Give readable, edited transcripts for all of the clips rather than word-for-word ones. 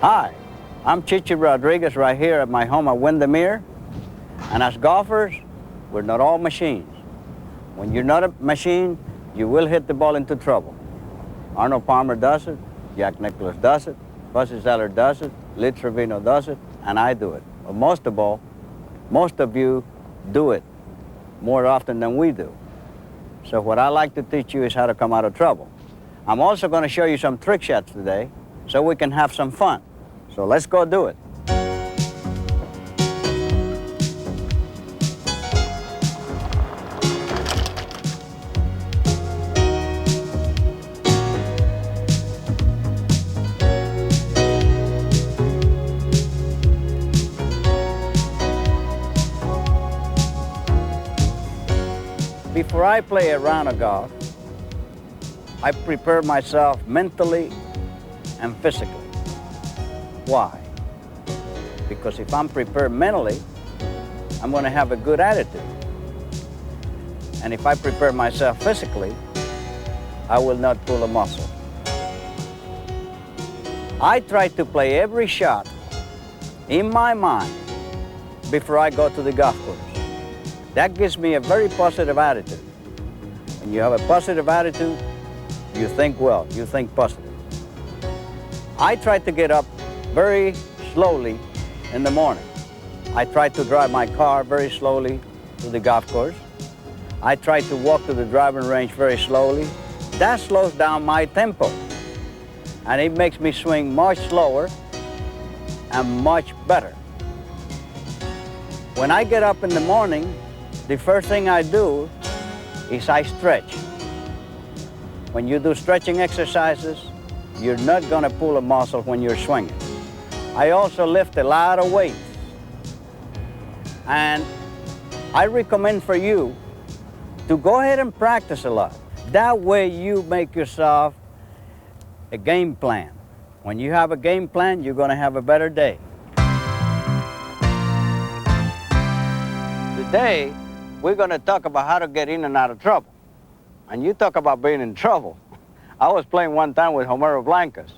Hi, I'm Chichi Rodriguez right here at my home at Windermere. And as golfers, we're not all machines. When you're not a machine, you will hit the ball into trouble. Arnold Palmer does it, Jack Nicklaus does it, Bussy Zeller does it, Lee Trevino does it, and I do it. But most of all, most of you do it more often than we do. So what I like to teach you is how to come out of trouble. I'm also going to show you some trick shots today so we can have some fun. So let's go do it. Before I play a round of golf, I prepare myself mentally and physically. Why? Because if I'm prepared mentally, I'm going to have a good attitude. And if I prepare myself physically, I will not pull a muscle. I try to play every shot in my mind before I go to the golf course. That gives me a very positive attitude. When you have a positive attitude, you think well, you think positive. I try to get up very slowly in the morning. I try to drive my car very slowly to the golf course. I try to walk to the driving range very slowly. That slows down my tempo. And it makes me swing much slower and much better. When I get up in the morning, the first thing I do is I stretch. When you do stretching exercises, you're not going to pull a muscle when you're swinging. I also lift a lot of weights. And I recommend for you to go ahead and practice a lot. That way you make yourself a game plan. When you have a game plan, you're going to have a better day. Today, we're going to talk about how to get in and out of trouble. And you talk about being in trouble. I was playing one time with Homero Blancas.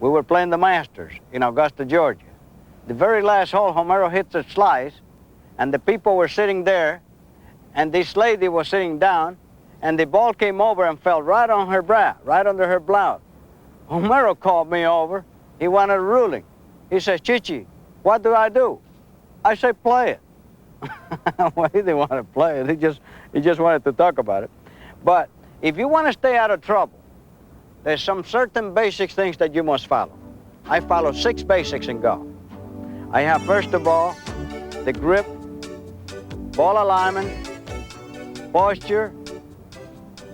We were playing the Masters in Augusta, Georgia. The very last hole, Homero hits a slice, and the people were sitting there, and this lady was sitting down, and the ball came over and fell right on her brow, right under her blouse. Homero called me over. He wanted a ruling. He says, Chichi, what do I do? I say, play it. Well, he didn't want to play it. He just wanted to talk about it. But if you want to stay out of trouble, there's some certain basic things that you must follow. I follow 6 basics in golf. I have, first of all, the grip, ball alignment, posture,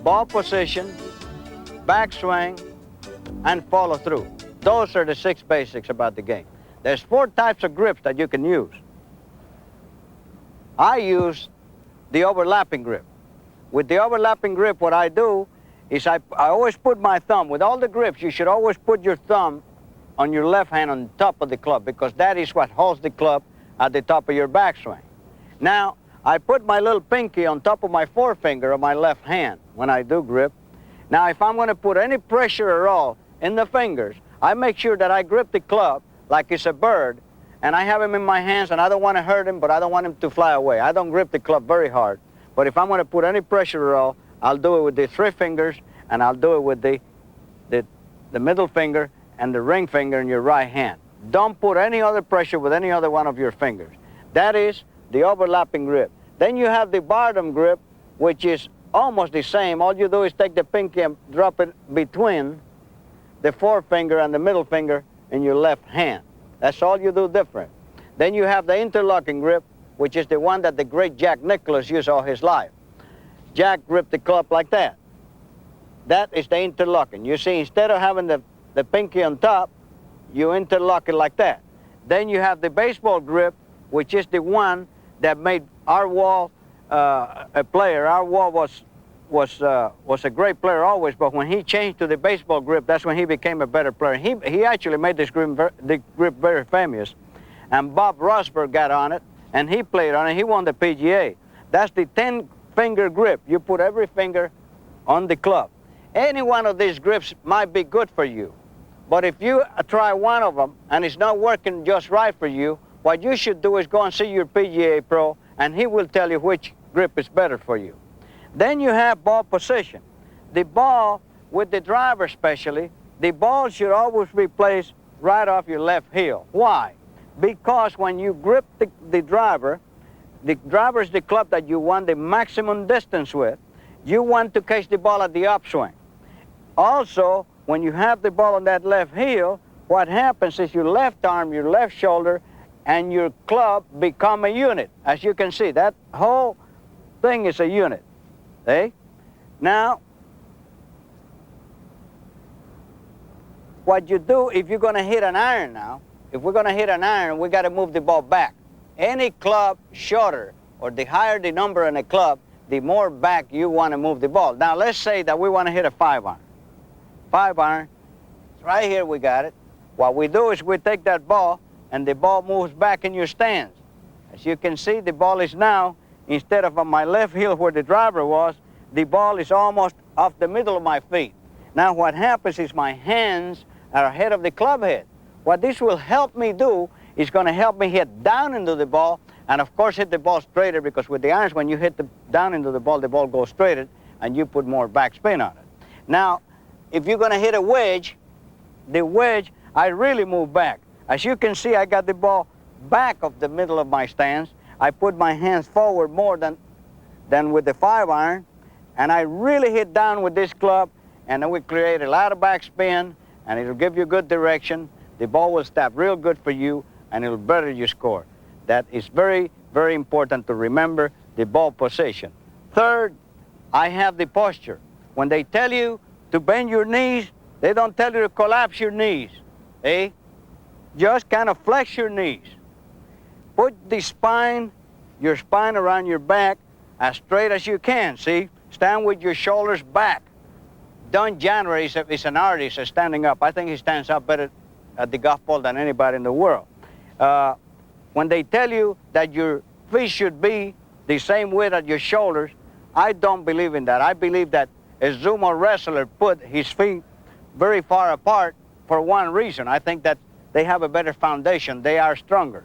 ball position, backswing, and follow through. Those are the 6 basics about the game. There's 4 types of grips that you can use. I use the overlapping grip. With the overlapping grip, what I do is I always put my thumb, with all the grips, you should always put your thumb on your left hand on top of the club, because that is what holds the club at the top of your backswing. Now, I put my little pinky on top of my forefinger of my left hand when I do grip. Now, if I'm going to put any pressure at all in the fingers, I make sure that I grip the club like it's a bird, and I have him in my hands, and I don't want to hurt him, but I don't want him to fly away. I don't grip the club very hard. But if I'm going to put any pressure at all, I'll do it with the 3 fingers, and I'll do it with the middle finger and the ring finger in your right hand. Don't put any other pressure with any other one of your fingers. That is the overlapping grip. Then you have the bottom grip, which is almost the same. All you do is take the pinky and drop it between the forefinger and the middle finger in your left hand. That's all you do different. Then you have the interlocking grip, which is the one that the great Jack Nicklaus used all his life. Jack gripped the club like that. That is the interlocking. You see, instead of having the pinky on top, you interlock it like that. Then you have the baseball grip, which is the one that made our Wall a player. Our Wall was a great player always, but when he changed to the baseball grip, that's when he became a better player. He actually made this grip very famous. And Bob Rosberg got on it, and he played on it. He won the PGA. That's the 10-finger grip. You put every finger on the club. Any one of these grips might be good for you, But if you try one of them and it's not working just right for you, what you should do is go and see your PGA pro, and he will tell you which grip is better for you. Then you have ball position. The ball, with the driver especially, the ball should always be placed right off your left heel. Why? Because when you grip the driver is the club that you want the maximum distance with. You want to catch the ball at the upswing. Also, when you have the ball on that left heel, what happens is your left arm, your left shoulder, and your club become a unit. As you can see, that whole thing is a unit. See? Now, what you do if you're going to hit an iron now, if we're going to hit an iron, we got to move the ball back. Any club shorter, or the higher the number in a club, the more back you want to move the ball. Now, let's say that we want to hit a 5-iron. 5-iron, right here we got it. What we do is we take that ball, and the ball moves back in your stance. As you can see, the ball is now, instead of on my left heel where the driver was, the ball is almost off the middle of my feet. Now what happens is my hands are ahead of the club head. What this will help me do is going to help me hit down into the ball, and of course hit the ball straighter, because with the irons, when you hit down into the ball goes straighter, and you put more backspin on it. Now, if you're going to hit a wedge, the wedge, I really move back. As you can see, I got the ball back of the middle of my stance. I put my hands forward more than with the 5-iron, and I really hit down with this club, and then we create a lot of backspin, and it'll give you good direction. The ball will stop real good for you, and it'll better your score. That is very, very important to remember, the ball position. Third, I have the posture. When they tell you to bend your knees, they don't tell you to collapse your knees, eh? Just kind of flex your knees. Put the spine, your spine around your back as straight as you can, see? Stand with your shoulders back. Don January is an artist standing up. I think he stands up better at the golf ball than anybody in the world. When they tell you that your feet should be the same width as your shoulders, I don't believe in that. I believe that a sumo wrestler put his feet very far apart for one reason. I think that they have a better foundation. They are stronger.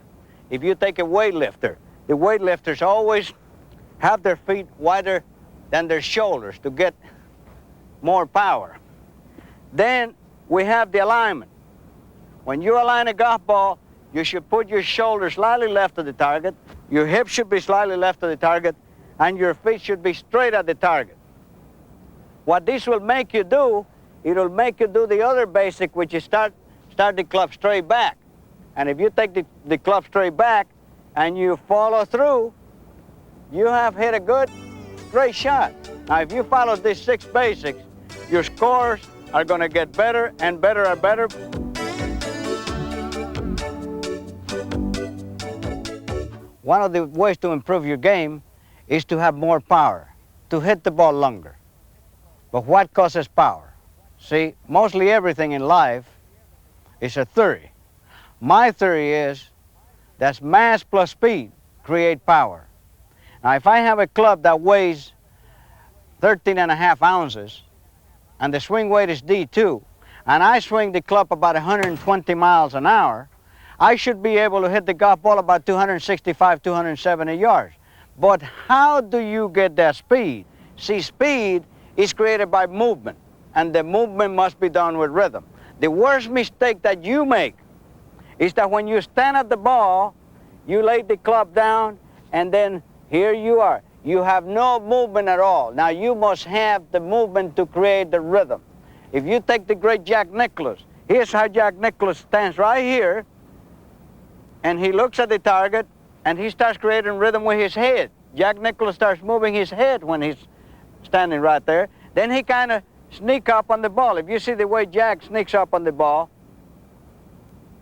If you take a weightlifter, the weightlifters always have their feet wider than their shoulders to get more power. Then we have the alignment. When you align a golf ball, you should put your shoulders slightly left of the target, your hips should be slightly left of the target, and your feet should be straight at the target. What this will make you do, it'll make you do the other basic, which is start the club straight back. And if you take the club straight back and you follow through, you have hit a good straight shot. Now, if you follow these 6 basics, your scores are going to get better and better and better. One of the ways to improve your game is to have more power, to hit the ball longer. But what causes power? See, mostly everything in life is a theory. My theory is that mass plus speed create power. Now, if I have a club that weighs 13.5 ounces and the swing weight is D2, and I swing the club about 120 miles an hour, I should be able to hit the golf ball about 265, 270 yards. But how do you get that speed? See, speed is created by movement, and the movement must be done with rhythm. The worst mistake that you make is that when you stand at the ball, you lay the club down, and then here you are. You have no movement at all. Now, you must have the movement to create the rhythm. If you take the great Jack Nicklaus, here's how Jack Nicklaus stands right here, and he looks at the target, and he starts creating rhythm with his head. Jack Nicklaus starts moving his head when he's standing right there. Then he kind of sneaks up on the ball. If you see the way Jack sneaks up on the ball,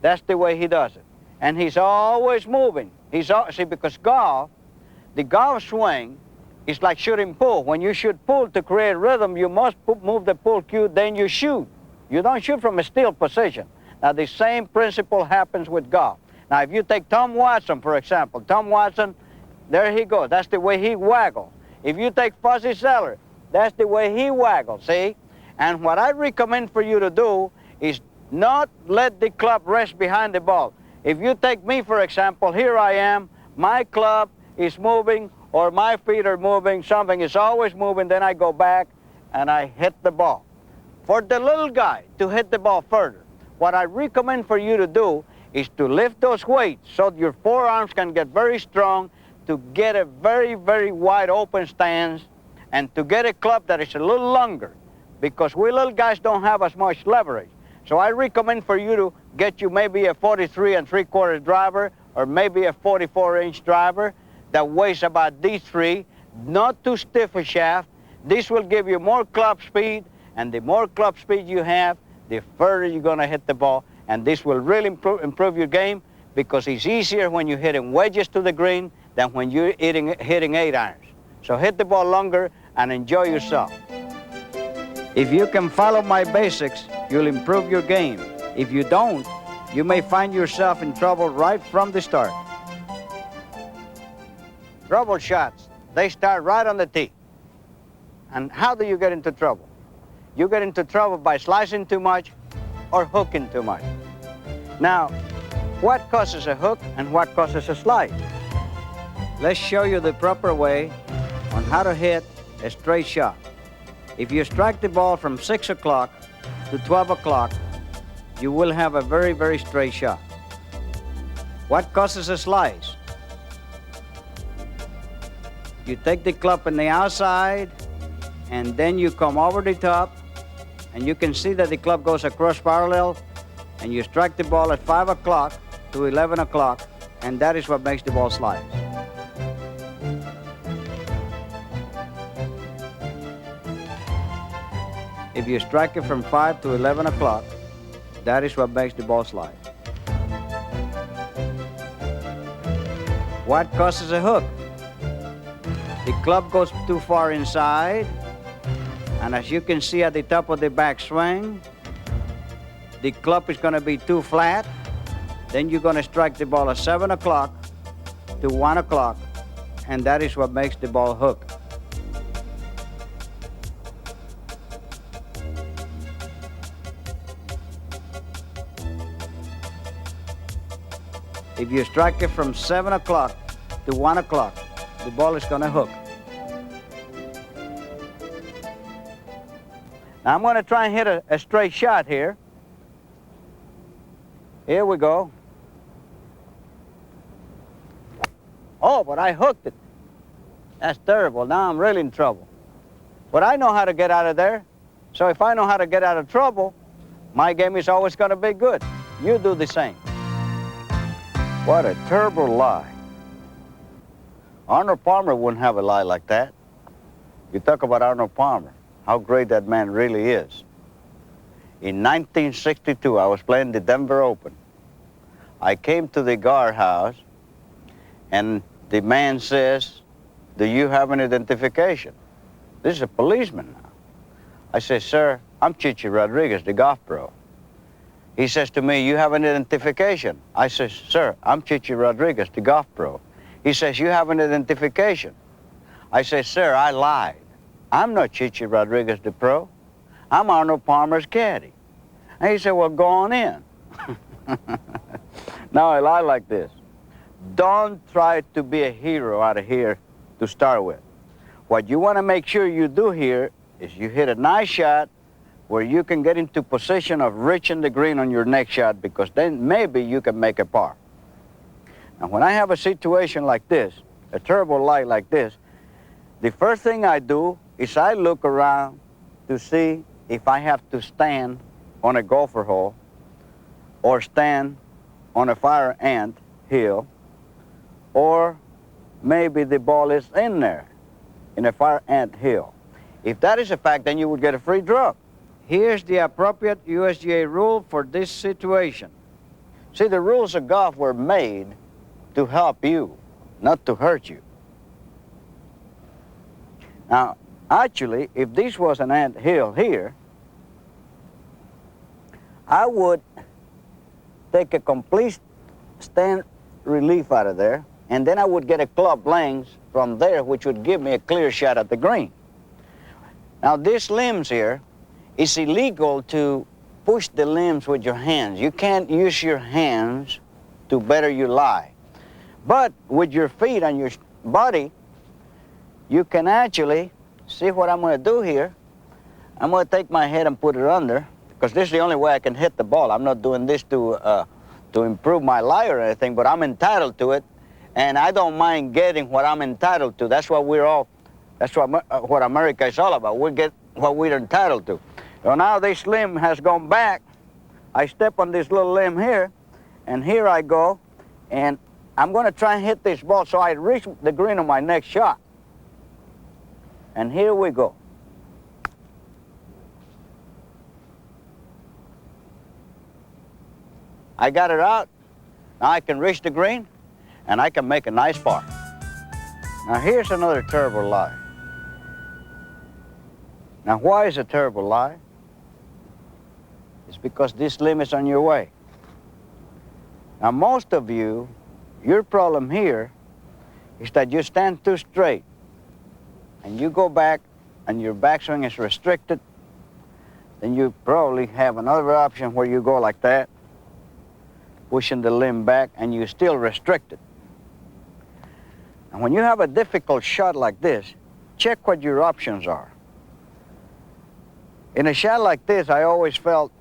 that's the way he does it. And he's always moving. See, because golf, the golf swing is like shooting pool. When you shoot pool to create rhythm, you must move the pool cue, then you shoot. You don't shoot from a still position. Now, the same principle happens with golf. Now, if you take Tom Watson, for example, Tom Watson, there he goes. That's the way he waggles. If you take Fuzzy Zeller, that's the way he waggles, see? And what I recommend for you to do is not let the club rest behind the ball. If you take me, for example, here I am, my club is moving, or my feet are moving, something is always moving, then I go back and I hit the ball. For the little guy to hit the ball further, what I recommend for you to do is to lift those weights so your forearms can get very strong, to get a very, very wide open stance, and to get a club that is a little longer, because we little guys don't have as much leverage. So I recommend for you to get you maybe a 43 3/4 driver, or maybe a 44-inch driver that weighs about these three, not too stiff a shaft. This will give you more club speed, and the more club speed you have, the further you're gonna hit the ball, and this will really improve your game, because it's easier when you're hitting wedges to the green than when you're hitting 8-irons. So hit the ball longer and enjoy yourself. If you can follow my basics, you'll improve your game. If you don't, you may find yourself in trouble right from the start. Trouble shots, they start right on the tee. And how do you get into trouble? You get into trouble by slicing too much or hooking too much. Now, what causes a hook and what causes a slide? Let's show you the proper way on how to hit a straight shot. If you strike the ball from 6 o'clock to 12 o'clock, you will have a very, very straight shot. What causes a slice? You take the club on the outside, and then you come over the top, and you can see that the club goes across parallel, and you strike the ball at 5 o'clock to 11 o'clock, and that is what makes the ball slide. If you strike it from 5 to 11 o'clock, that is what makes the ball slide. What causes a hook? The club goes too far inside, and as you can see at the top of the backswing, the club is going to be too flat. Then you're going to strike the ball at 7 o'clock to 1 o'clock, and that is what makes the ball hook. If you strike it from 7 o'clock to 1 o'clock, the ball is going to hook. Now I'm going to try and hit a straight shot here. Here we go. Oh, but I hooked it. That's terrible. Now I'm really in trouble. But I know how to get out of there. So if I know how to get out of trouble, my game is always going to be good. You do the same. What a terrible lie. Arnold Palmer wouldn't have a lie like that. You talk about Arnold Palmer, how great that man really is. In 1962, I was playing the Denver Open. I came to the guardhouse, and the man says, "Do you have an identification?" This is a policeman now. I say, "Sir, I'm Chichi Rodriguez, the golf pro." He says to me, "You have an identification?" I say, "Sir, I'm Chichi Rodriguez, the golf pro." He says, "You have an identification?" I say, "Sir, I lied. I'm not Chichi Rodriguez, the pro. I'm Arnold Palmer's caddy." And he said, "Well, go on in." Now I lie like this. Don't try to be a hero out of here to start with. What you want to make sure you do here is you hit a nice shot where you can get into position of reaching the green on your next shot, because then maybe you can make a par. Now, when I have a situation like this, a terrible lie like this, the first thing I do is I look around to see if I have to stand on a golfer hole or stand on a fire ant hill, or maybe the ball is in there in a fire ant hill. If that is a fact, then you would get a free drop. Here's the appropriate USGA rule for this situation. See, the rules of golf were made to help you, not to hurt you. Now, actually, if this was an ant hill here, I would take a complete stand relief out of there, and then I would get a club length from there, which would give me a clear shot at the green. Now, this limbs here, it's illegal to push the limbs with your hands. You can't use your hands to better your lie. But with your feet and your body, you can actually, see what I'm going to do here. I'm going to take my head and put it under, because this is the only way I can hit the ball. I'm not doing this to improve my lie or anything, but I'm entitled to it, and I don't mind getting what I'm entitled to. That's what what America is all about. We get what we're entitled to. So now this limb has gone back. I step on this little limb here, and here I go, and I'm going to try and hit this ball so I reach the green on my next shot. And here we go. I got it out. Now I can reach the green, and I can make a nice par. Now here's another terrible lie. Now why is a terrible lie? It's because this limb is on your way. Now most of you, your problem here is that you stand too straight, and you go back, and your backswing is restricted. Then you probably have another option where you go like that, pushing the limb back, and you're still restricted. And when you have a difficult shot like this, check what your options are. In a shot like this, I always felt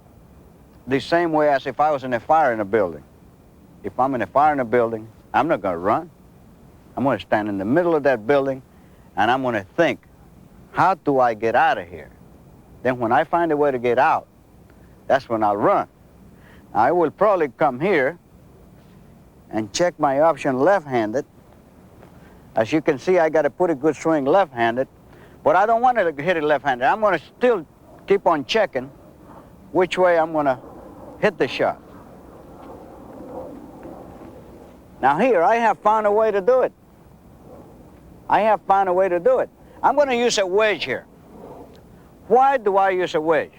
the same way as if I was in a fire in a building. If I'm in a fire in a building, I'm not going to run. I'm going to stand in the middle of that building, and I'm going to think, how do I get out of here? Then when I find a way to get out, that's when I'll run. I will probably come here and check my option left-handed. As you can see, I got a pretty good swing left-handed, but I don't want to hit it left-handed. I'm going to still keep on checking which way I'm going to hit the shot. Now here, I have found a way to do it. I have found a way to do it. I'm going to use a wedge here. Why do I use a wedge?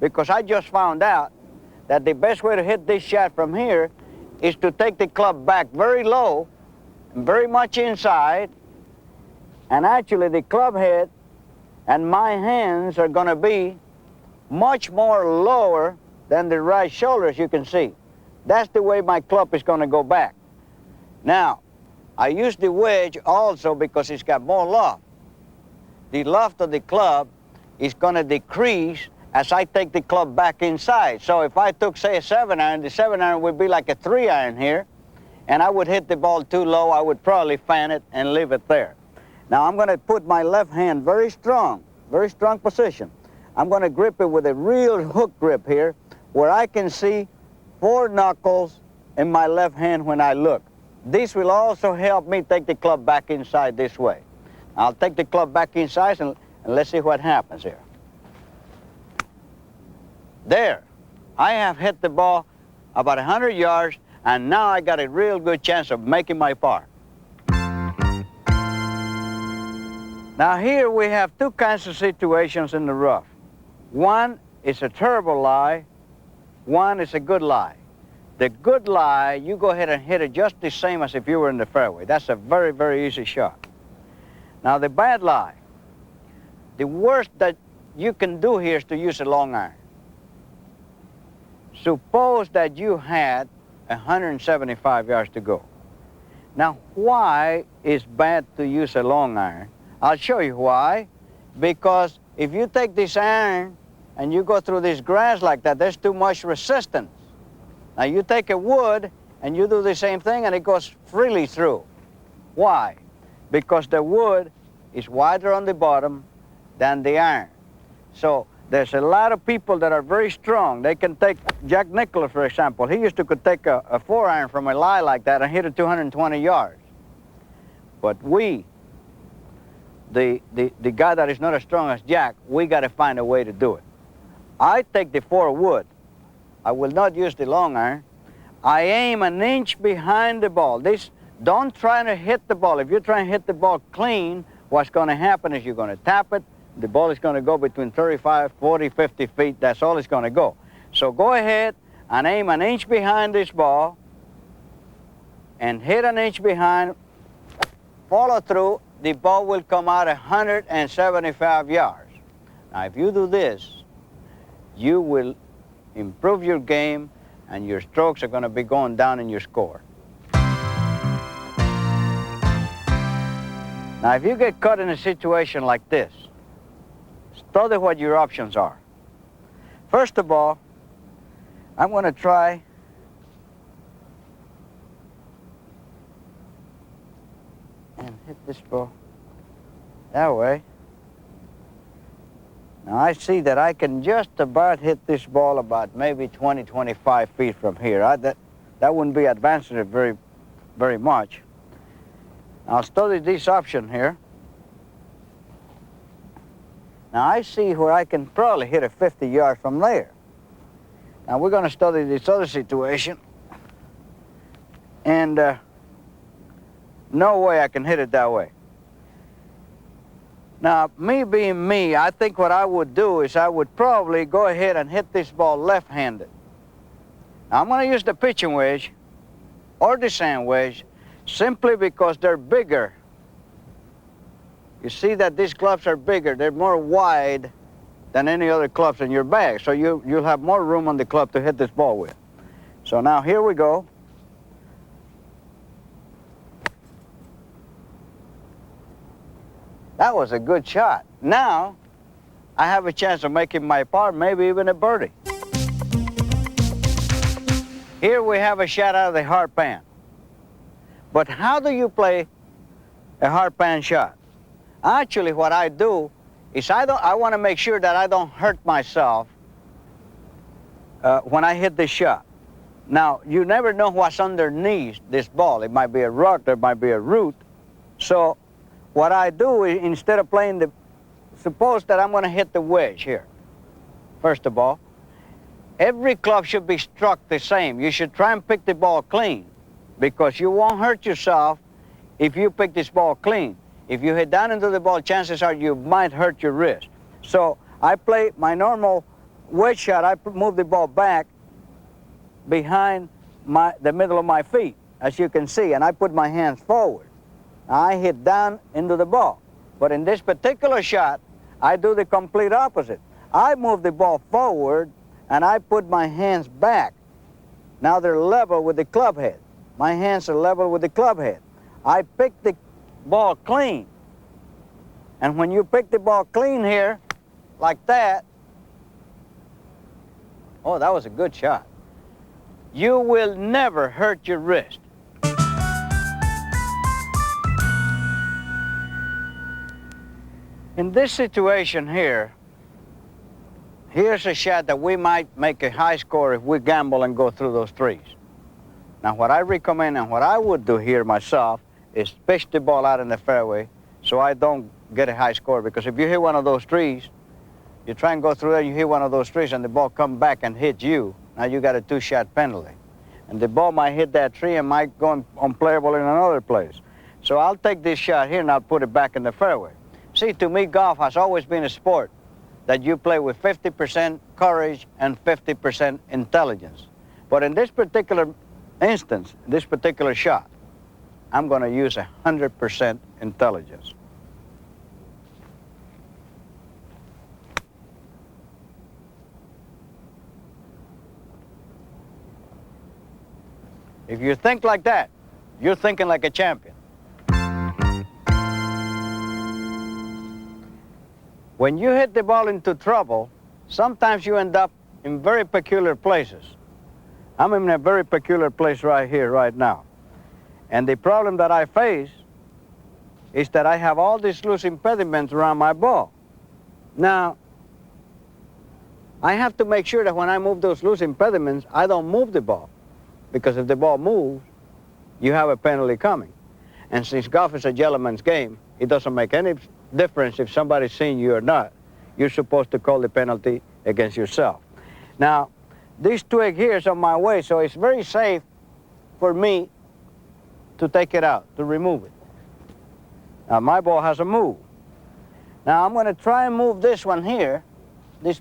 Because I just found out that the best way to hit this shot from here is to take the club back very low, very much inside, and actually the club head and my hands are going to be much more lower than the right shoulder, as you can see. That's the way my club is going to go back. Now, I use the wedge also because it's got more loft. The loft of the club is going to decrease as I take the club back inside. So if I took, say, a 7-iron, the 7-iron would be like a 3-iron here, and I would hit the ball too low. I would probably fan it and leave it there. Now I'm going to put my left hand very strong position. I'm going to grip it with a real hook grip here, where I can see 4 knuckles in my left hand when I look. This will also help me take the club back inside this way. I'll take the club back inside, and let's see what happens here. There, I have hit the ball about 100 yards, and now I got a real good chance of making my par. Now here we have 2 kinds of situations in the rough. One is a terrible lie, one is a good lie. The good lie, you go ahead and hit it just the same as if you were in the fairway. That's a very, very easy shot. Now the bad lie, the worst that you can do here is to use a long iron. Suppose that you had 175 yards to go. Now why is bad to use a long iron? I'll show you why. Because if you take this iron and you go through this grass like that, there's too much resistance. Now you take a wood and you do the same thing and it goes freely through. Why? Because the wood is wider on the bottom than the iron. So there's a lot of people that are very strong. They can take, Jack Nicklaus, for example, he used to could take a 4-iron from a lie like that and hit it 220 yards. But we, the guy that is not as strong as Jack, we got to find a way to do it. I take the 4 wood. I will not use the long iron. I aim an inch behind the ball. Don't try to hit the ball. If you're trying to hit the ball clean, what's going to happen is you're going to tap it. The ball is going to go between 35, 40, 50 feet. That's all it's going to go. So go ahead and aim an inch behind this ball and hit an inch behind, follow through. The ball will come out 175 yards. Now, if you do this, you will improve your game, and your strokes are going to be going down in your score. Now, if you get caught in a situation like this, study what your options are. First of all, I'm going to try and hit this ball that way. Now, I see that I can just about hit this ball about maybe 20, 25 feet from here. That wouldn't be advancing it very much. I'll study this option here. Now, I see where I can probably hit it 50 yards from there. Now, we're going to study this other situation. And no way I can hit it that way. Now, me being me, I think what I would do is I would probably go ahead and hit this ball left-handed. Now, I'm going to use the pitching wedge or the sand wedge simply because they're bigger. You see that these clubs are bigger. They're more wide than any other clubs in your bag. So you'll have more room on the club to hit this ball with. So now here we go. That was a good shot. Now, I have a chance of making my par, maybe even a birdie. Here we have a shot out of the hard pan. But how do you play a hard pan shot? Actually, what I do is I want to make sure that I don't hurt myself when I hit this shot. Now, you never know what's underneath this ball. It might be a rock, there might be a root. So what I do is, instead of playing suppose that I'm going to hit the wedge here. First of all, every club should be struck the same. You should try and pick the ball clean, because you won't hurt yourself if you pick this ball clean. If you hit down into the ball, chances are you might hurt your wrist. So I play my normal wedge shot. I move the ball back behind the middle of my feet, as you can see, and I put my hands forward. I hit down into the ball. But in this particular shot, I do the complete opposite. I move the ball forward, and I put my hands back. Now they're level with the club head. My hands are level with the club head. I pick the ball clean. And when you pick the ball clean here, like that, oh, that was a good shot. You will never hurt your wrist. In this situation here, here's a shot that we might make a high score if we gamble and go through those trees. Now, what I recommend and what I would do here myself is pitch the ball out in the fairway so I don't get a high score, because if you hit one of those trees, you try and go through there, you hit one of those trees and the ball come back and hit you, now you got a 2-shot penalty. And the ball might hit that tree and might go unplayable in another place. So I'll take this shot here and I'll put it back in the fairway. See, to me, golf has always been a sport that you play with 50% courage and 50% intelligence. But in this particular instance, this particular shot, I'm going to use 100% intelligence. If you think like that, you're thinking like a champion. When you hit the ball into trouble, sometimes you end up in very peculiar places. I'm in a very peculiar place right here, right now. And the problem that I face is that I have all these loose impediments around my ball. Now, I have to make sure that when I move those loose impediments, I don't move the ball. Because if the ball moves, you have a penalty coming. And since golf is a gentleman's game, it doesn't make any difference if somebody's seeing you or not. You're supposed to call the penalty against yourself. Now, this twig here is on my way, so it's very safe for me to take it out, to remove it. Now, my ball has a move. Now, I'm going to try and move this one here, this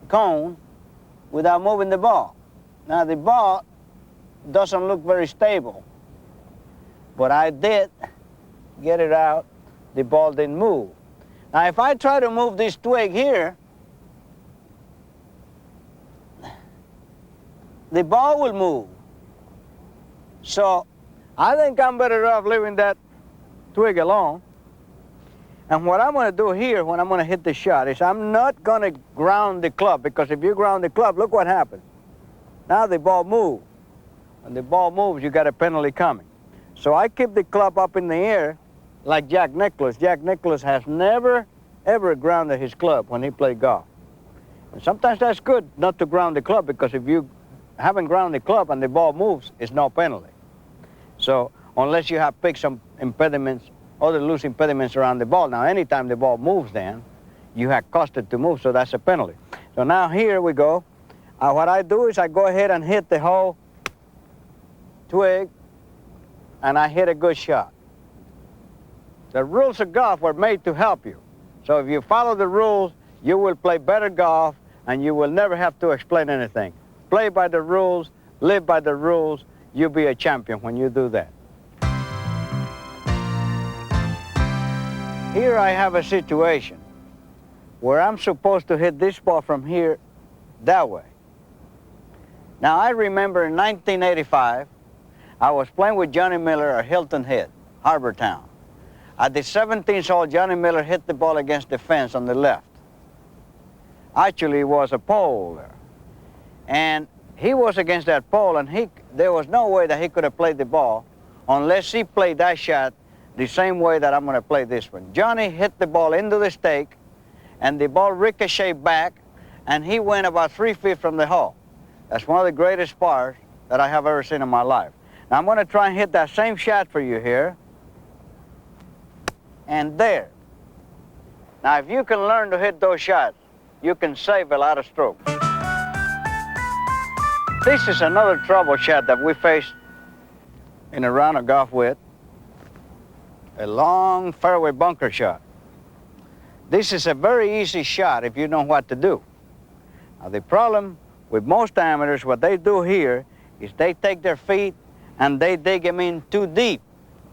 cone, without moving the ball. Now, the ball doesn't look very stable, but I did get it out. The ball didn't move. Now, if I try to move this twig here, the ball will move. So I think I'm better off leaving that twig alone. And what I'm going to do here when I'm going to hit the shot is I'm not going to ground the club, because if you ground the club, look what happens. Now the ball moves. When the ball moves, you got a penalty coming. So I keep the club up in the air like Jack Nicklaus. Jack Nicklaus has never, ever grounded his club when he played golf. And sometimes that's good not to ground the club, because if you haven't grounded the club and the ball moves, it's no penalty. So unless you have picked some impediments, other loose impediments around the ball. Now, anytime the ball moves then, you have caused it to move, so that's a penalty. So now here we go. What I do is I go ahead and hit the whole twig, and I hit a good shot. The rules of golf were made to help you. So if you follow the rules, you will play better golf, and you will never have to explain anything. Play by the rules, live by the rules. You'll be a champion when you do that. Here I have a situation where I'm supposed to hit this ball from here that way. Now, I remember in 1985, I was playing with Johnny Miller at Hilton Head, Harbor Town. At the 17th hole, Johnny Miller hit the ball against the fence on the left. Actually, it was a pole there. And he was against that pole, and there was no way that he could have played the ball unless he played that shot the same way that I'm going to play this one. Johnny hit the ball into the stake, and the ball ricocheted back, and he went about 3 feet from the hole. That's one of the greatest pars that I have ever seen in my life. Now I'm going to try and hit that same shot for you here, and there. Now if you can learn to hit those shots, you can save a lot of strokes. This is another trouble shot that we faced in a round of golf with. A long fairway bunker shot. This is a very easy shot if you know what to do. Now the problem with most amateurs, what they do here is they take their feet and they dig them in too deep.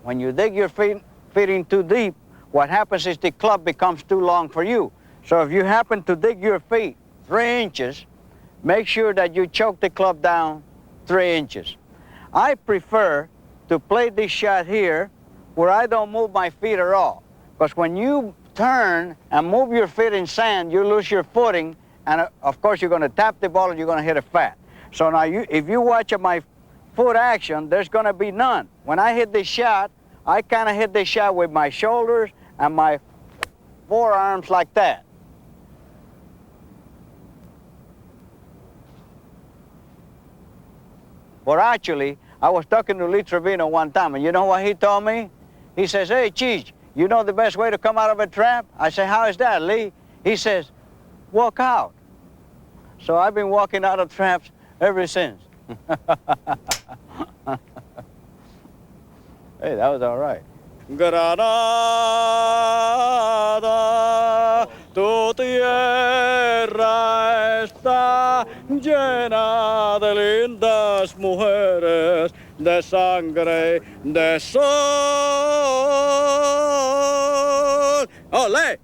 When you dig your feet in too deep, what happens is the club becomes too long for you. So if you happen to dig your feet 3 inches, make sure that you choke the club down 3 inches. I prefer to play this shot here where I don't move my feet at all. Because when you turn and move your feet in sand, you lose your footing, and of course you're going to tap the ball and you're going to hit it fat. So now if you watch my foot action, there's going to be none. When I hit this shot, I kind of hit this shot with my shoulders and my forearms like that. But actually, I was talking to Lee Trevino one time, and you know what he told me? He says, "Hey, Cheech, you know the best way to come out of a trap?" I say, "How is that, Lee?" He says, "Walk out." So I've been walking out of traps ever since. Hey, that was all right. Granada, tu tierra está llena de lindas mujeres, de sangre, de sol. ¡Olé!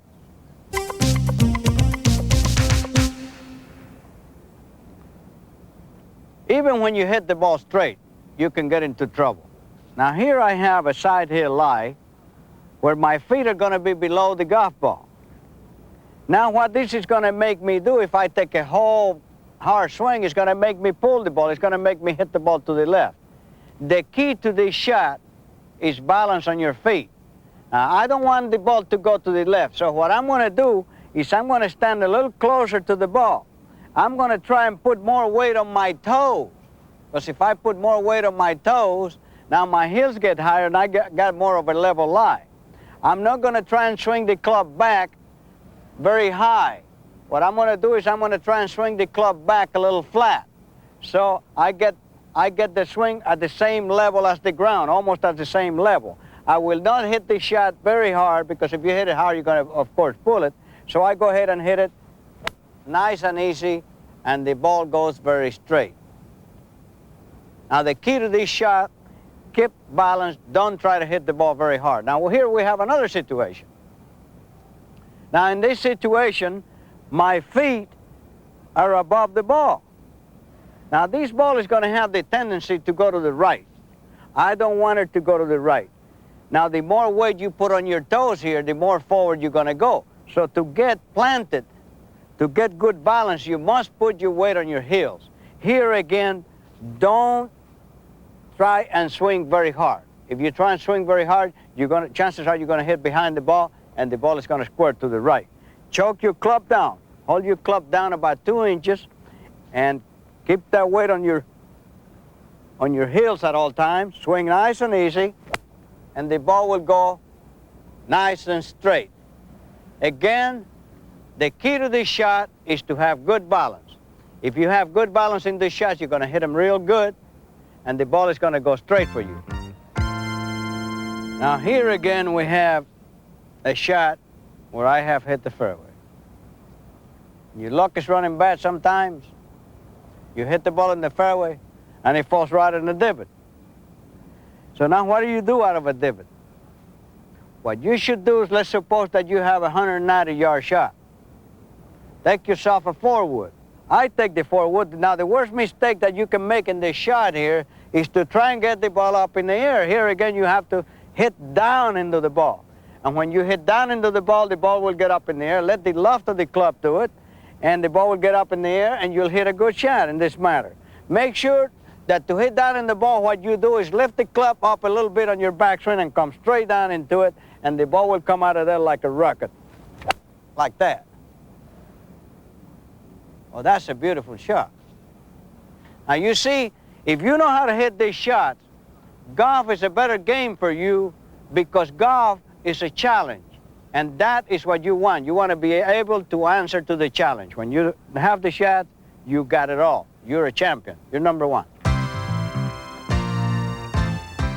Even when you hit the ball straight, you can get into trouble. Now here I have a side hill lie where my feet are going to be below the golf ball. Now what this is going to make me do, if I take a whole hard swing, is going to make me pull the ball. It's going to make me hit the ball to the left. The key to this shot is balance on your feet. Now I don't want the ball to go to the left, so what I'm going to do is I'm going to stand a little closer to the ball. I'm going to try and put more weight on my toes, because if I put more weight on my toes, now my heels get higher and I got more of a level lie. I'm not going to try and swing the club back very high. What I'm going to do is I'm going to try and swing the club back a little flat. So I get the swing at the same level as the ground, almost at the same level. I will not hit the shot very hard, because if you hit it hard, you're going to, of course, pull it. So I go ahead and hit it nice and easy, and the ball goes very straight. Now the key to this shot, keep balance, don't try to hit the ball very hard. Now here we have another situation. Now in this situation, my feet are above the ball. Now this ball is going to have the tendency to go to the right. I don't want it to go to the right. Now the more weight you put on your toes here, the more forward you're going to go. So to get planted, to get good balance, you must put your weight on your heels. Here again, don't try and swing very hard. If you try and swing very hard, chances are you're going to hit behind the ball, and the ball is going to squirt to the right. Choke your club down. Hold your club down about 2 inches, and keep that weight on your heels at all times. Swing nice and easy, and the ball will go nice and straight. Again, the key to this shot is to have good balance. If you have good balance in this shot, you're going to hit them real good, and the ball is going to go straight for you. Now here again we have a shot where I have hit the fairway. Your luck is running bad sometimes. You hit the ball in the fairway, and it falls right in the divot. So now what do you do out of a divot? What you should do is, let's suppose that you have a 190-yard shot. Take yourself a 4-wood. I take the 4-wood. Now the worst mistake that you can make in this shot here is to try and get the ball up in the air. Here again, you have to hit down into the ball. And when you hit down into the ball will get up in the air. Let the left of the club do it, and the ball will get up in the air, and you'll hit a good shot in this manner. Make sure that to hit down in the ball, what you do is lift the club up a little bit on your backswing and come straight down into it, and the ball will come out of there like a rocket, like that. Well, that's a beautiful shot. Now you see, if you know how to hit these shots, golf is a better game for you, because golf is a challenge. And that is what you want. You want to be able to answer to the challenge. When you have the shot, you got it all. You're a champion. You're number one.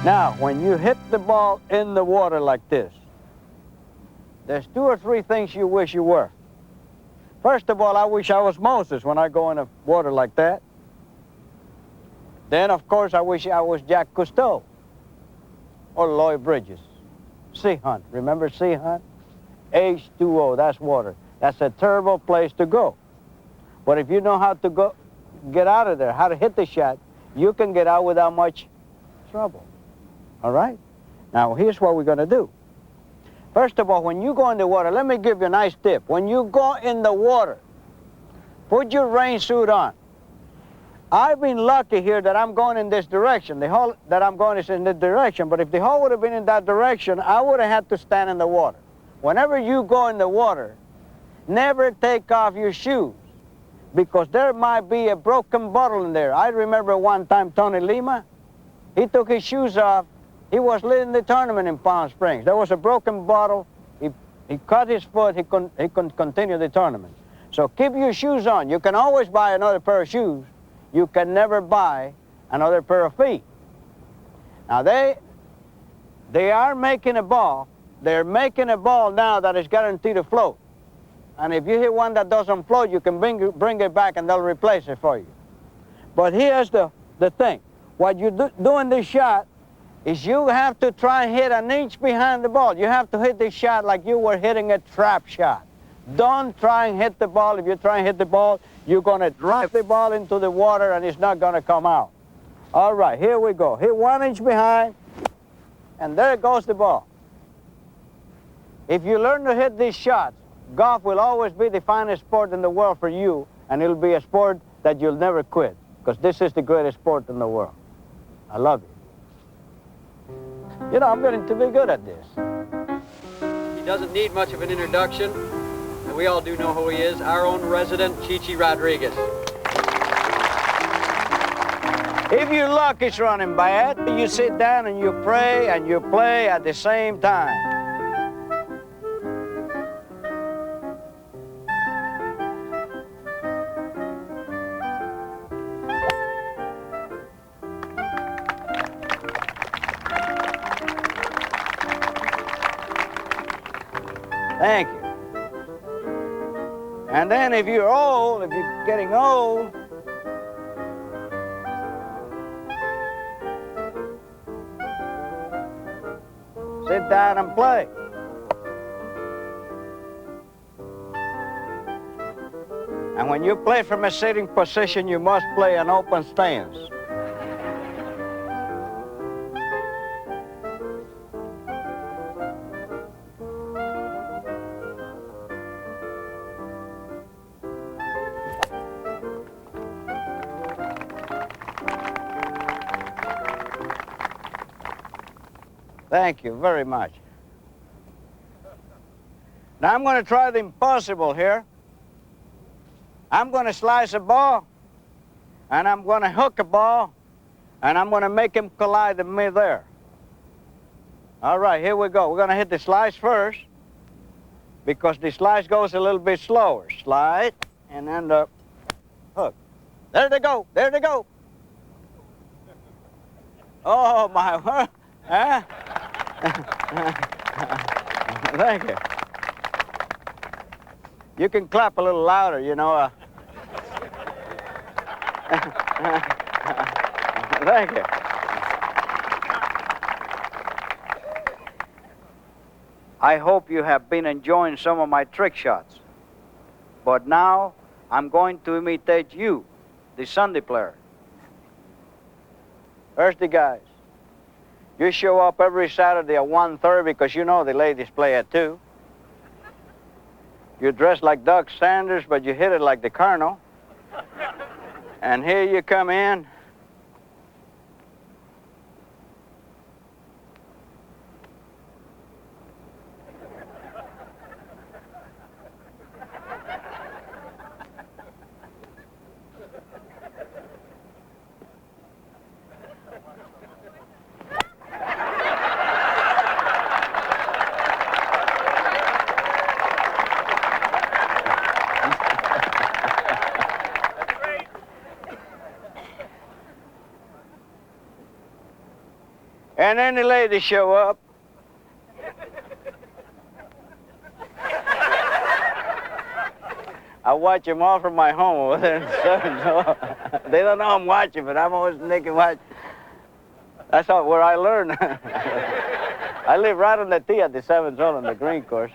Now, when you hit the ball in the water like this, there's 2 or 3 things you wish you were. First of all, I wish I was Moses when I go in the water like that. Then, of course, I wish I was Jack Cousteau or Lloyd Bridges. Sea Hunt. Remember Sea Hunt? H2O, that's water. That's a terrible place to go. But if you know how to get out of there, how to hit the shot, you can get out without much trouble. All right? Now, here's what we're going to do. First of all, when you go in the water, let me give you a nice tip. When you go in the water, put your rain suit on. I've been lucky here that I'm going in this direction. The hole that I'm going is in this direction, but if the hole would have been in that direction, I would have had to stand in the water. Whenever you go in the water, never take off your shoes, because there might be a broken bottle in there. I remember one time Tony Lima, he took his shoes off. He was leading the tournament in Palm Springs. There was a broken bottle. He cut his foot. He couldn't continue the tournament. So keep your shoes on. You can always buy another pair of shoes. You can never buy another pair of feet. Now they are making a ball. They're making a ball now that is guaranteed to float. And if you hit one that doesn't float, you can bring it back and they'll replace it for you. But here's the thing. What you do in this shot is you have to try and hit an inch behind the ball. You have to hit this shot like you were hitting a trap shot. Don't try and hit the ball. If you try and hit the ball, you're going to drive the ball into the water and it's not going to come out. All right, here we go. Hit 1 inch behind, and there goes the ball. If you learn to hit these shots, golf will always be the finest sport in the world for you, and it'll be a sport that you'll never quit, because this is the greatest sport in the world. I love it. You know, I'm getting to be good at this. He doesn't need much of an introduction, and we all do know who he is, our own resident Chichi Rodriguez. If your luck is running bad, you sit down and you pray and you play at the same time. Thank you. And then if you're old, if you're getting old, sit down and play. And when you play from a sitting position, you must play an open stance. Thank you very much. Now I'm going to try the impossible here. I'm going to slice a ball, and I'm going to hook a ball, and I'm going to make him collide with me there. All right, here we go. We're going to hit the slice first, because the slice goes a little bit slower. Slide, and then the hook. There they go. There they go. Oh, my word. Huh? Thank you. You can clap a little louder, you know. Thank you. I hope you have been enjoying some of my trick shots. But now I'm going to imitate you, the Sunday player. Here's the guys. You show up every Saturday at 1:30 because you know the ladies play at 2. You dress like Doug Sanders, but you hit it like the Colonel. And here you come in. And then the ladies show up. I watch them all from my home over there in Southern. They don't know I'm watching, but I'm always thinking, watch. That's where I learn. I live right on the tee at the 7th hole on the green course.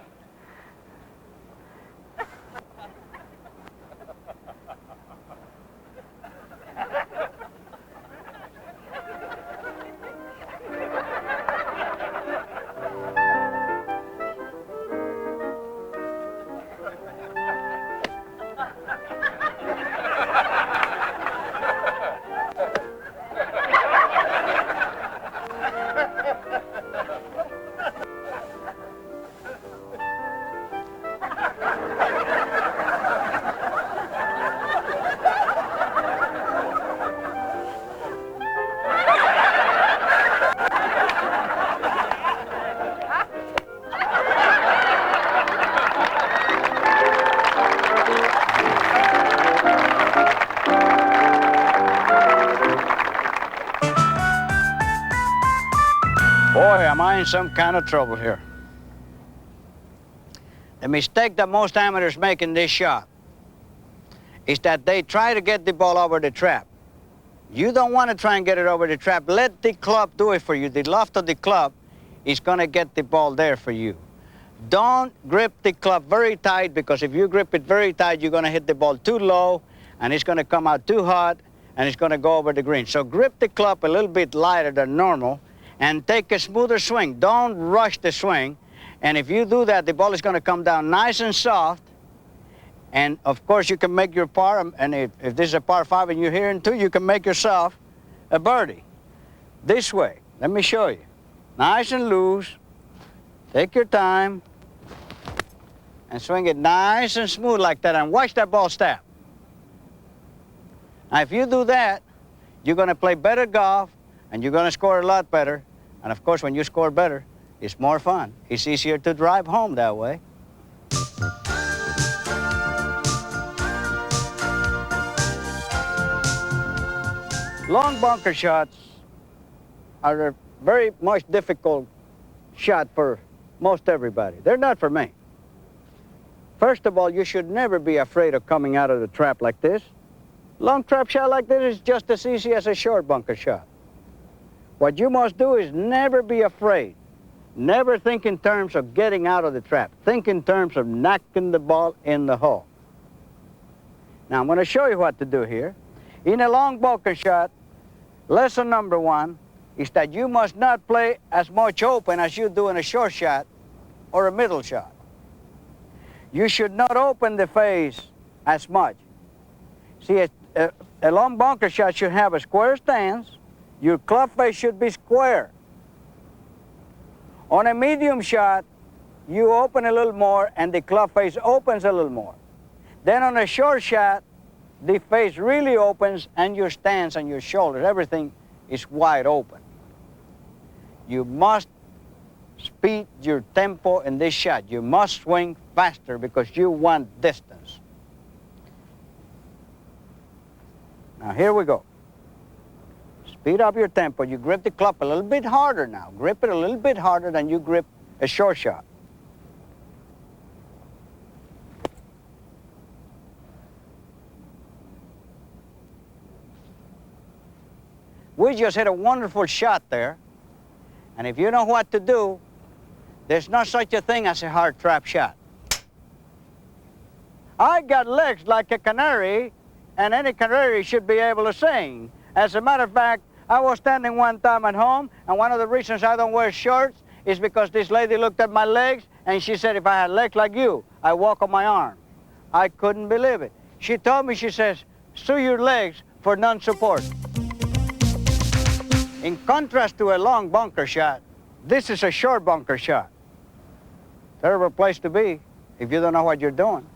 Boy, am I in some kind of trouble here. The mistake that most amateurs make in this shot is that they try to get the ball over the trap. You don't want to try and get it over the trap. Let the club do it for you. The loft of the club is going to get the ball there for you. Don't grip the club very tight, because if you grip it very tight, you're going to hit the ball too low, and it's going to come out too hot, and it's going to go over the green. So grip the club a little bit lighter than normal, and take a smoother swing. Don't rush the swing. And if you do that, the ball is going to come down nice and soft. And of course, you can make your par, and if this is a par 5 and you're here in 2, you can make yourself a birdie. This way. Let me show you. Nice and loose. Take your time. And swing it nice and smooth like that, and watch that ball step. Now, if you do that, you're going to play better golf, and you're going to score a lot better. And of course, when you score better, it's more fun. It's easier to drive home that way. Long bunker shots are a very much difficult shot for most everybody. They're not for me. First of all, you should never be afraid of coming out of the trap like this. Long trap shot like this is just as easy as a short bunker shot. What you must do is never be afraid. Never think in terms of getting out of the trap. Think in terms of knocking the ball in the hole. Now I'm going to show you what to do here. In a long bunker shot, lesson number 1 is that you must not play as much open as you do in a short shot or a middle shot. You should not open the face as much. See, a long bunker shot should have a square stance. Your club face should be square. On a medium shot, you open a little more and the club face opens a little more. Then on a short shot, the face really opens and your stance and your shoulders, everything is wide open. You must speed your tempo in this shot. You must swing faster because you want distance. Now here we go. Speed up your tempo. You grip the club a little bit harder now. Grip it a little bit harder than you grip a short shot. We just hit a wonderful shot there. And if you know what to do, there's not such a thing as a hard trap shot. I got legs like a canary, and any canary should be able to sing. As a matter of fact, I was standing one time at home, and one of the reasons I don't wear shorts is because this lady looked at my legs, and she said, if I had legs like you, I walk on my arms. I couldn't believe it. She told me, she says, sew your legs for non-support. In contrast to a long bunker shot, this is a short bunker shot. Terrible place to be if you don't know what you're doing.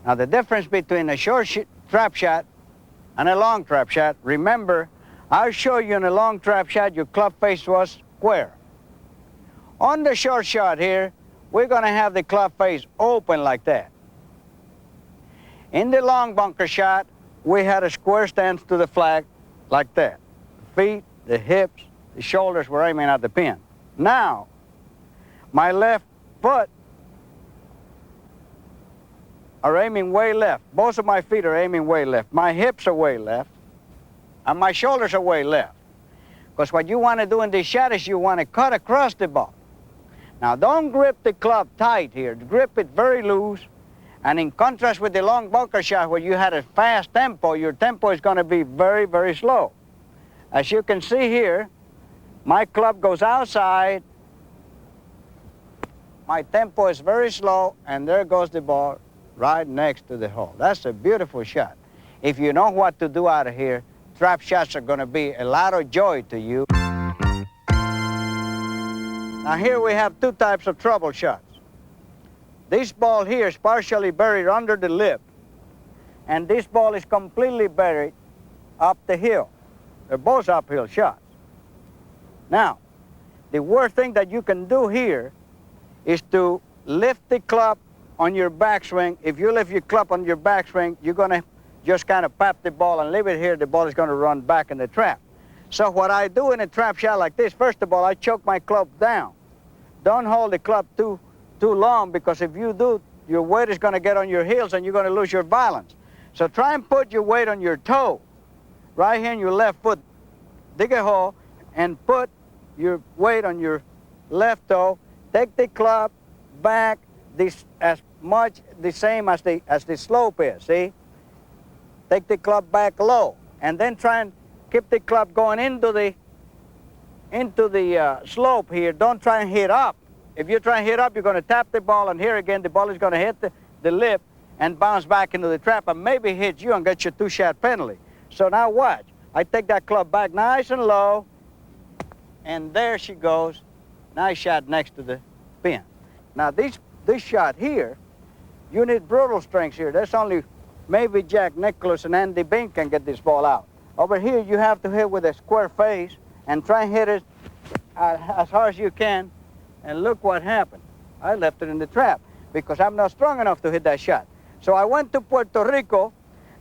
Now the difference between a short trap shot and a long trap shot, remember, I'll show you in a long trap shot your club face was square. On the short shot here, we're going to have the club face open like that. In the long bunker shot, we had a square stance to the flag like that. The feet, the hips, the shoulders were aiming at the pin. Now, my left foot are aiming way left. Both of my feet are aiming way left. My hips are way left, and my shoulders are way left. Because what you want to do in this shot is you want to cut across the ball. Now, don't grip the club tight here. Grip it very loose. And in contrast with the long bunker shot where you had a fast tempo, your tempo is going to be very, very slow. As you can see here, my club goes outside. My tempo is very slow, and there goes the ball right next to the hole. That's a beautiful shot. If you know what to do out of here, trap shots are going to be a lot of joy to you. Now here we have two types of trouble shots. This ball here is partially buried under the lip, and this ball is completely buried up the hill. They're both uphill shots. Now, the worst thing that you can do here is to lift the club on your backswing. If you lift your club on your backswing, you're going to just kind of pop the ball and leave it here. The ball is going to run back in the trap. So what I do in a trap shot like this, first of all, I choke my club down. Don't hold the club too long, because if you do, your weight is going to get on your heels and you're going to lose your balance. So try and put your weight on your toe, right here in your left foot. Dig a hole and put your weight on your left toe. Take the club back as much the same as the slope is, see? Take the club back low, and then try and keep the club going into the slope here. Don't try and hit up. If you try and hit up, you're going to tap the ball, and here again, the ball is going to hit the lip and bounce back into the trap and maybe hit you and get you a two-shot penalty. So now watch. I take that club back nice and low, and there she goes. Nice shot next to the pin. Now this shot here, you need brutal strength here. There's only maybe Jack Nicklaus and Andy Bing can get this ball out. Over here, you have to hit with a square face and try and hit it as hard as you can. And look what happened. I left it in the trap because I'm not strong enough to hit that shot. So I went to Puerto Rico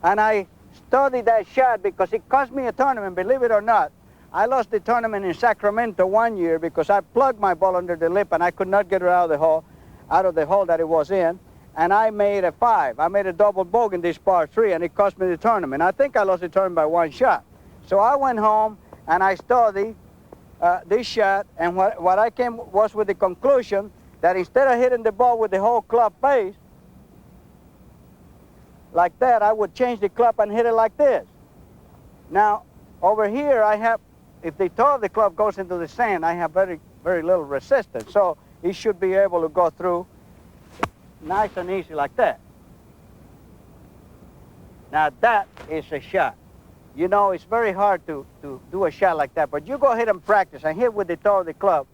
and I studied that shot because it cost me a tournament, believe it or not. I lost the tournament in Sacramento one year because I plugged my ball under the lip and I could not get it out of the hole that it was in. And I made a 5. I made a double bogey in this par 3, and it cost me the tournament. I think I lost the tournament by 1 shot. So I went home and I studied this shot, and what I came was with the conclusion that instead of hitting the ball with the whole club face, like that, I would change the club and hit it like this. Now, over here, I have, if the toe of the club goes into the sand, I have very, very little resistance. So it should be able to go through nice and easy like that. Now that is a shot. You know, it's very hard to do a shot like that, but you go ahead and practice and hit with the toe of the club.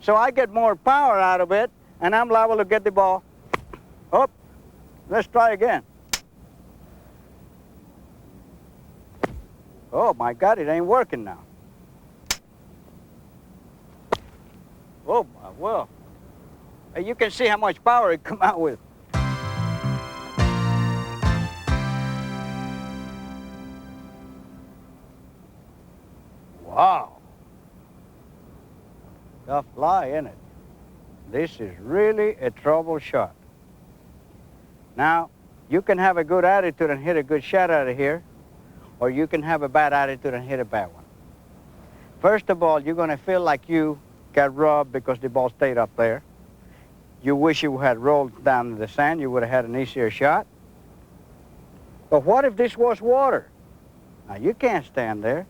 So I get more power out of it, and I'm liable to get the ball. Oh, let's try again. Oh my God, it ain't working now. Oh, well, you can see how much power it come out with. Wow. Tough fly, isn't it? This is really a trouble shot. Now, you can have a good attitude and hit a good shot out of here, or you can have a bad attitude and hit a bad one. First of all, you're going to feel like you got robbed because the ball stayed up there. You wish you had rolled down in the sand. You would have had an easier shot. But what if this was water? Now, you can't stand there.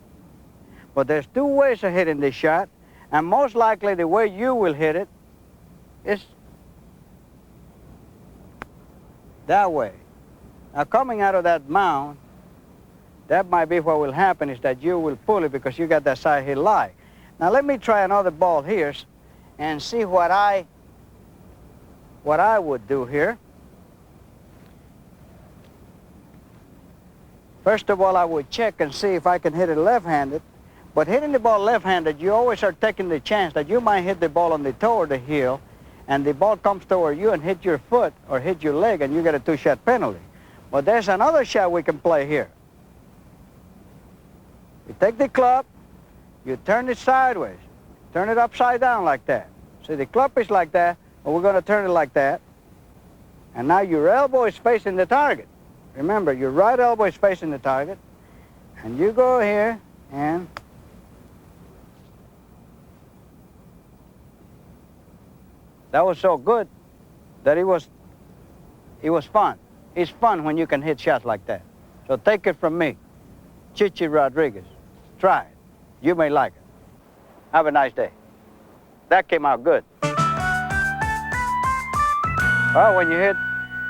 But there's two ways of hitting this shot, and most likely the way you will hit it is that way. Now, coming out of that mound, that might be what will happen is that you will pull it because you got that side hit lie. Now, let me try another ball here and see what I would do here. First of all, I would check and see if I can hit it left-handed. But hitting the ball left-handed, you always are taking the chance that you might hit the ball on the toe or the heel, and the ball comes toward you and hit your foot or hit your leg, and you get a two-shot penalty. But there's another shot we can play here. You take the club, you turn it sideways, turn it upside down like that. See, the club is like that, but we're going to turn it like that. And now your elbow is facing the target. Remember, your right elbow is facing the target, and you go here and that was so good that it was fun. It's fun when you can hit shots like that. So take it from me, Chichi Rodriguez. Try it. You may like it. Have a nice day. That came out good. Well, when you hit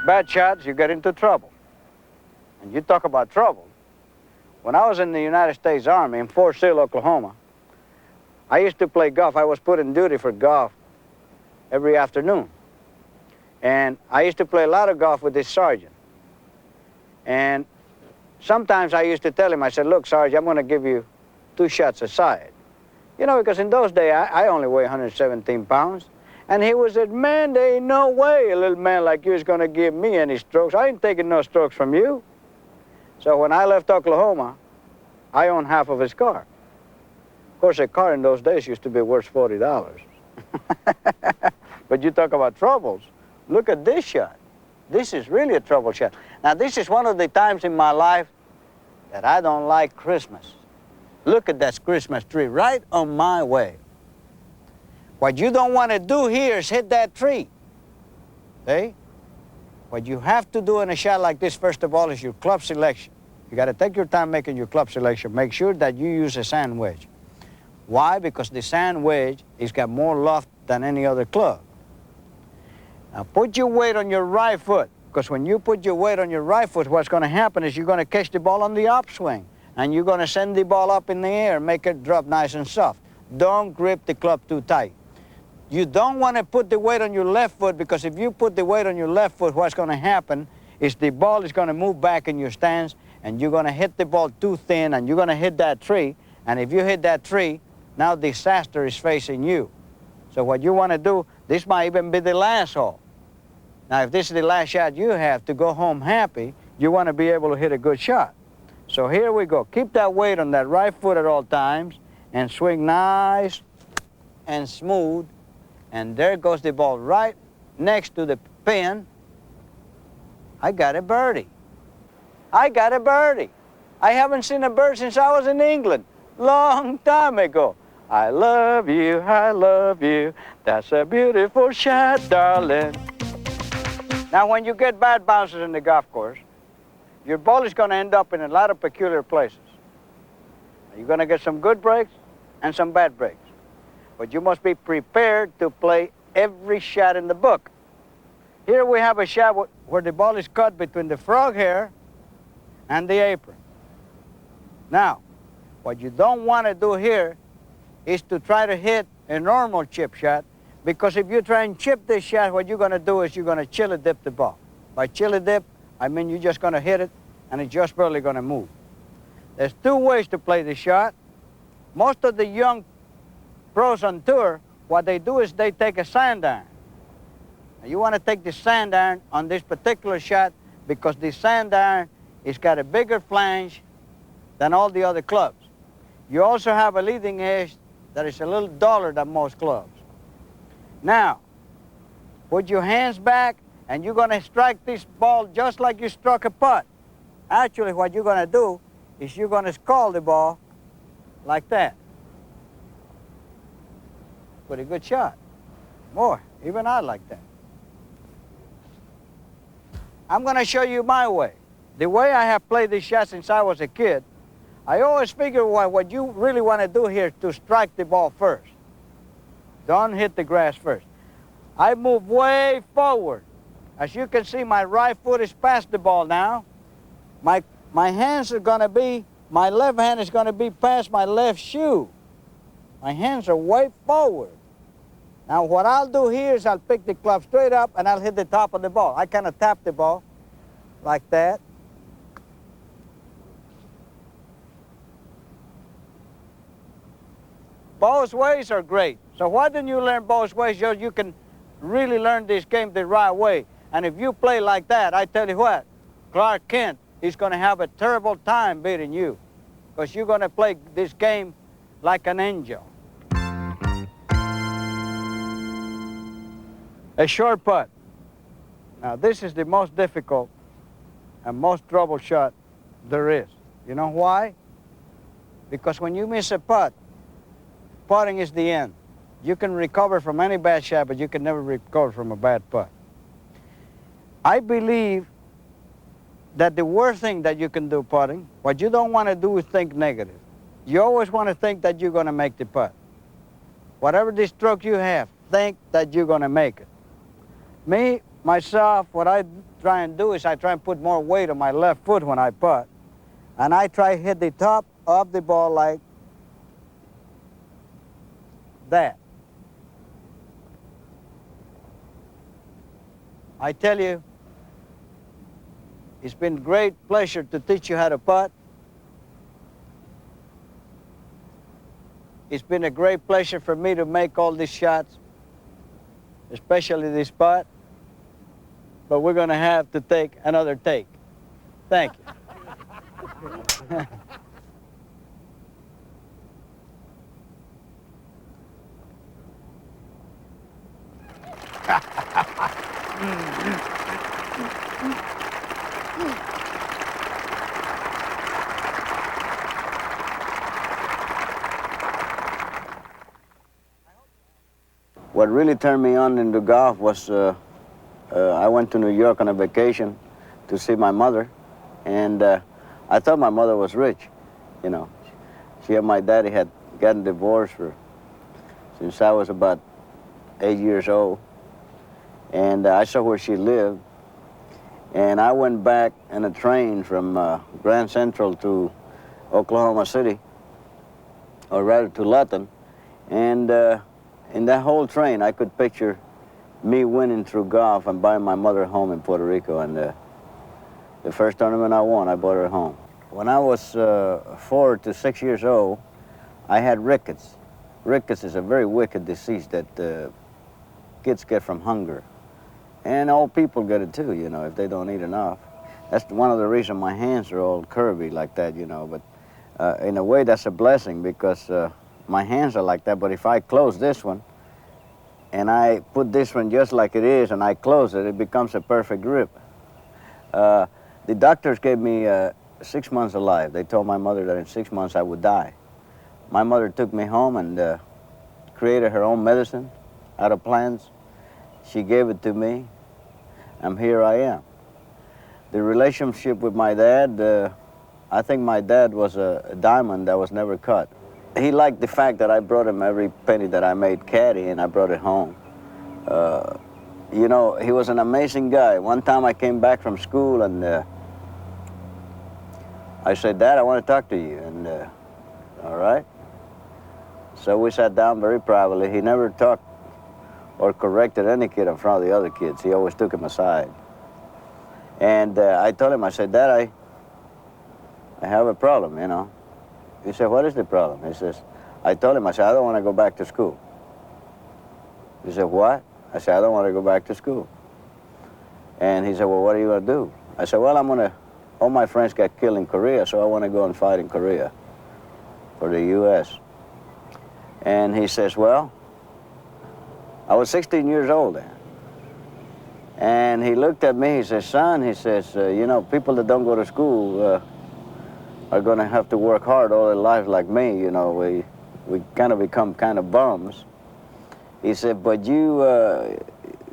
bad shots, you get into trouble. And you talk about trouble. When I was in the United States Army in Fort Sill, Oklahoma, I used to play golf. I was put in duty for golf every afternoon. And I used to play a lot of golf with this sergeant. And sometimes I used to tell him, I said, look, Sarge, I'm going to give you 2 shots aside. You know, because in those days, I only weigh 117 pounds. And he was said, man, there ain't no way a little man like you is going to give me any strokes. I ain't taking no strokes from you. So when I left Oklahoma, I owned half of his car. Of course, a car in those days used to be worth $40. But you talk about troubles. Look at this shot. This is really a trouble shot. Now, this is one of the times in my life that I don't like Christmas. Look at that Christmas tree right on my way. What you don't want to do here is hit that tree. See? What you have to do in a shot like this, first of all, is your club selection. You got to take your time making your club selection. Make sure that you use a sand wedge. Why? Because the sand wedge has got more loft than any other club. Now put your weight on your right foot, because when you put your weight on your right foot, what's going to happen is you're going to catch the ball on the upswing, and you're going to send the ball up in the air, make it drop nice and soft. Don't grip the club too tight. You don't want to put the weight on your left foot, because if you put the weight on your left foot, what's going to happen is the ball is going to move back in your stance, and you're going to hit the ball too thin, and you're going to hit that tree. And if you hit that tree, now disaster is facing you. So what you want to do, this might even be the last hole. Now, if this is the last shot you have to go home happy, you want to be able to hit a good shot. So here we go. Keep that weight on that right foot at all times and swing nice and smooth. And there goes the ball right next to the pin. I got a birdie. I got a birdie. I haven't seen a bird since I was in England, long time ago. I love you, that's a beautiful shot, darling. Now, when you get bad bounces in the golf course, your ball is going to end up in a lot of peculiar places. You're going to get some good breaks and some bad breaks. But you must be prepared to play every shot in the book. Here we have a shot where the ball is cut between the frog hair and the apron. Now, what you don't want to do here is to try to hit a normal chip shot, because if you try and chip this shot, what you're going to do is you're going to chili dip the ball. By chili dip, I mean you're just going to hit it and it's just barely going to move. There's two ways to play the shot. Most of the young pros on tour, what they do is they take a sand iron. Now, you want to take the sand iron on this particular shot because the sand iron has got a bigger flange than all the other clubs. You also have a leading edge that is a little duller than most clubs. Now, put your hands back and you're going to strike this ball just like you struck a putt. Actually, what you're going to do is you're going to scald the ball like that. Pretty good shot. Boy, even I like that. I'm going to show you my way. The way I have played this shot since I was a kid, I always figure what you really want to do here is to strike the ball first. Don't hit the grass first. I move way forward. As you can see, my right foot is past the ball now. My hands are going to be, my left hand is going to be past my left shoe. My hands are way forward. Now what I'll do here is I'll pick the club straight up and I'll hit the top of the ball. I kind of tap the ball like that. Both ways are great. So why didn't you learn both ways so you can really learn this game the right way? And if you play like that, I tell you what, Clark Kent is going to have a terrible time beating you, because you're going to play this game like an angel. A short putt. Now this is the most difficult and most trouble shot there is. You know why? Because when you miss a putt, putting is the end. You can recover from any bad shot, but you can never recover from a bad putt. I believe that the worst thing that you can do putting, what you don't want to do is think negative. You always want to think that you're going to make the putt. Whatever the stroke you have, think that you're going to make it. Me, myself, what I try and do is I try and put more weight on my left foot when I putt, and I try to hit the top of the ball like that. I tell you, it's been great pleasure to teach you how to putt. It's been a great pleasure for me to make all these shots, especially this putt. But we're going to have to take another take. Thank you. What really turned me on into golf was I went to New York on a vacation to see my mother, and I thought my mother was rich, you know. She and my daddy had gotten divorced since I was about 8 years old, and I saw where she lived, and I went back in a train from Grand Central to Oklahoma City, or rather to Lawton, and in that whole train I could picture me winning through golf and buying my mother home in Puerto Rico, and the first tournament I won, I brought her home. When I was 4 to 6 years old, I had rickets. Rickets is a very wicked disease that kids get from hunger. And old people get it too, you know, if they don't eat enough. That's one of the reasons my hands are all curvy like that, you know. But in a way, that's a blessing, because my hands are like that. But if I close this one, and I put this one just like it is, and I close it, it becomes a perfect grip. The doctors gave me 6 months alive. They told my mother that in 6 months I would die. My mother took me home and created her own medicine out of plants. She gave it to me, and here I am. The relationship with my dad, I think my dad was a diamond that was never cut. He liked the fact that I brought him every penny that I made caddy, and I brought it home. You know, he was an amazing guy. One time I came back from school, and I said, Dad, I want to talk to you. And all right. So we sat down very privately. He never talked or corrected any kid in front of the other kids. He always took him aside. And I told him, I said, Dad, I have a problem, you know. He said, what is the problem? He says, I told him, I said, I don't want to go back to school. He said, what? I said, I don't want to go back to school. And he said, well, what are you going to do? I said, well, all my friends got killed in Korea, so I want to go and fight in Korea for the U.S. And he says, well, I was 16 years old then. And he looked at me, he says, son, he says, you know, people that don't go to school are going to have to work hard all their lives like me, you know. We kind of become kind of bums. He said, but you're a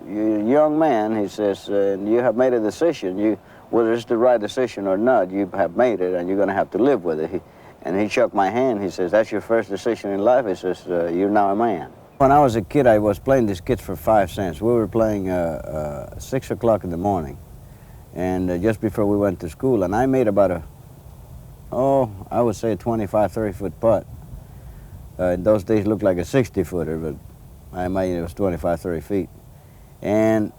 young man, he says, and you have made a decision. Whether it's the right decision or not, you have made it, and you're going to have to live with it. And he shook my hand. He says, that's your first decision in life. He says, you're now a man. When I was a kid, I was playing these kids for 5 cents. We were playing 6 o'clock in the morning, and just before we went to school. And I made about I would say a 25, 30-foot putt. In those days, it looked like a 60-footer, but I imagine it was 25, 30 feet. And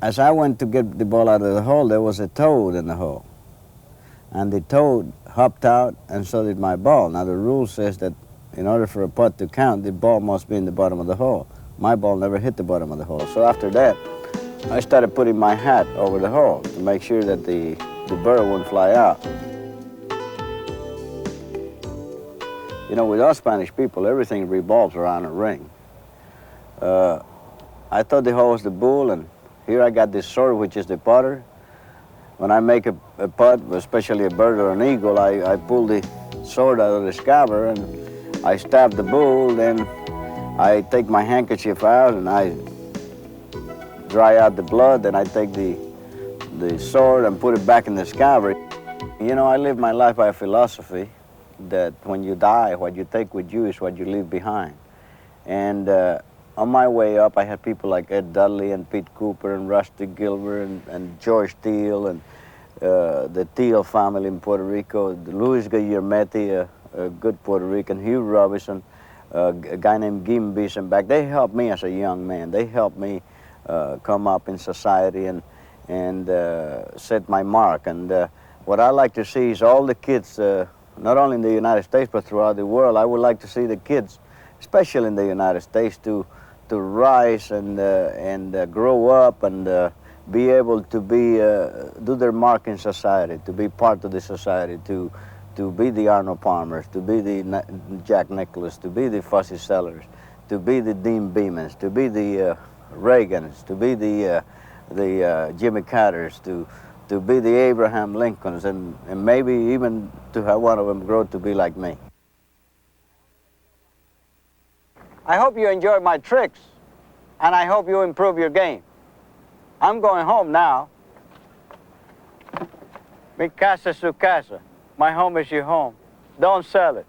as I went to get the ball out of the hole, there was a toad in the hole. And the toad hopped out, and so did my ball. Now, the rule says that in order for a putt to count, the ball must be in the bottom of the hole. My ball never hit the bottom of the hole. So after that, I started putting my hat over the hole to make sure that the bird wouldn't fly out. You know, with us Spanish people, everything revolves around a ring. I thought the hole was the bull, and here I got this sword, which is the putter. When I make a putt, especially a bird or an eagle, I pull the sword out of the scabbard and I stab the bull. Then I take my handkerchief out and I dry out the blood. Then I take the sword and put it back in the scabbard. You know, I live my life by a philosophy that when you die, what you take with you is what you leave behind. And on my way up, I had people like Ed Dudley and Pete Cooper and Rusty Gilbert and George Teal and the Teal family in Puerto Rico, Luis Guillermetti, a good Puerto Rican, Hugh Robinson, a guy named Gim Biesenbach. They helped me as a young man. They helped me come up in society and set my mark. And what I like to see is all the kids, not only in the United States, but throughout the world. I would like to see the kids, especially in the United States, to rise and grow up and be able to do their mark in society, to be part of the society, to be the Arnold Palmers, to be the Jack Nicklaus, to be the Fussy Sellers, to be the Dean Beamans, to be the Reagans, to be the Jimmy Carters, to be the Abraham Lincolns, and maybe even to have one of them grow to be like me. I hope you enjoyed my tricks, and I hope you improve your game. I'm going home now. Mi casa es su casa. My home is your home. Don't sell it.